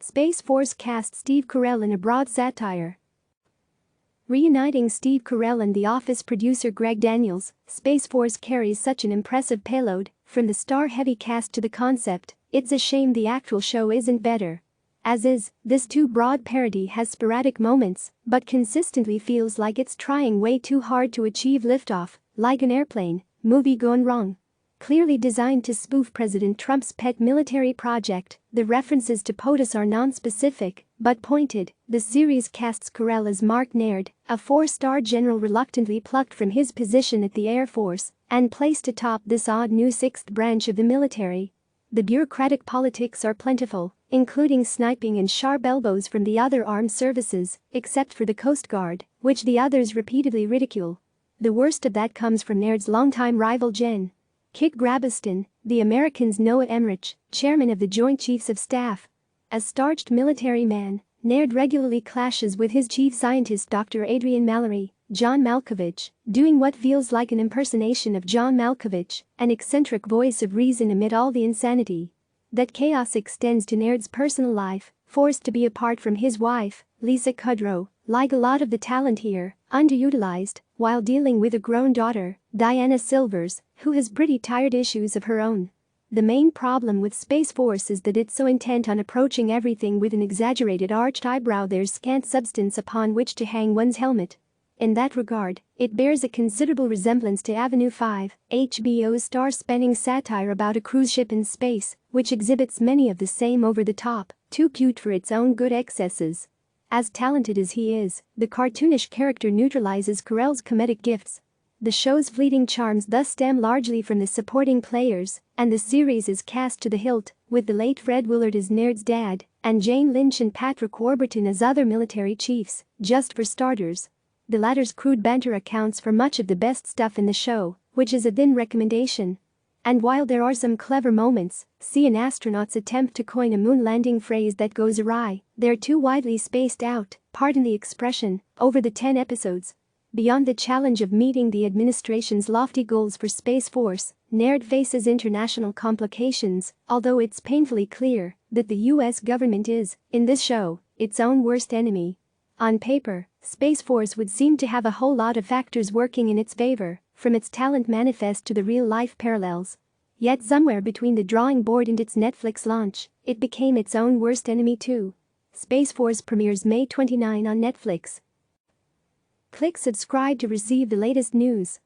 Space Force casts Steve Carell in a broad satire. Reuniting Steve Carell and The Office producer Greg Daniels, Space Force carries such an impressive payload, from the star-heavy cast to the concept, it's a shame the actual show isn't better. As is, this too broad parody has sporadic moments, but consistently feels like it's trying way too hard to achieve liftoff, like an airplane movie gone wrong. Clearly designed to spoof President Trump's pet military project, the references to POTUS are non-specific, but pointed. The series casts Carell as Mark Naird, a four-star general reluctantly plucked from his position at the Air Force and placed atop this odd new sixth branch of the military. The bureaucratic politics are plentiful, including sniping and sharp elbows from the other armed services, except for the Coast Guard, which the others repeatedly ridicule. The worst of that comes from Naird's longtime rival Gen. Kit Grabaston, the American's Noah Emmerich, chairman of the Joint Chiefs of Staff. As starched military man, Naird regularly clashes with his chief scientist Dr. Adrian Mallory, John Malkovich, doing what feels like an impersonation of John Malkovich, an eccentric voice of reason amid all the insanity. That chaos extends to Naird's personal life, forced to be apart from his wife, Lisa Kudrow, like a lot of the talent here, underutilized, while dealing with a grown daughter, Diana Silvers, who has pretty tired issues of her own. The main problem with Space Force is that it's so intent on approaching everything with an exaggerated arched eyebrow there's scant substance upon which to hang one's helmet. In that regard, it bears a considerable resemblance to Avenue 5, HBO's star-spanning satire about a cruise ship in space, which exhibits many of the same over-the-top, too cute for its own good excesses. As talented as he is, the cartoonish character neutralizes Carell's comedic gifts. The show's fleeting charms thus stem largely from the supporting players, and the series is cast to the hilt, with the late Fred Willard as Naird's dad, and Jane Lynch and Patrick Warburton as other military chiefs, just for starters. The latter's crude banter accounts for much of the best stuff in the show, which is a thin recommendation. And while there are some clever moments, see an astronaut's attempt to coin a moon landing phrase that goes awry, they're too widely spaced out, pardon the expression, over the 10 episodes. Beyond the challenge of meeting the administration's lofty goals for Space Force, Naird faces international complications, although it's painfully clear that the US government is, in this show, its own worst enemy. On paper, Space Force would seem to have a whole lot of factors working in its favor, from its talent manifest to the real-life parallels. Yet somewhere between the drawing board and its Netflix launch, it became its own worst enemy too. Space Force premieres May 29 on Netflix. Click subscribe to receive the latest news.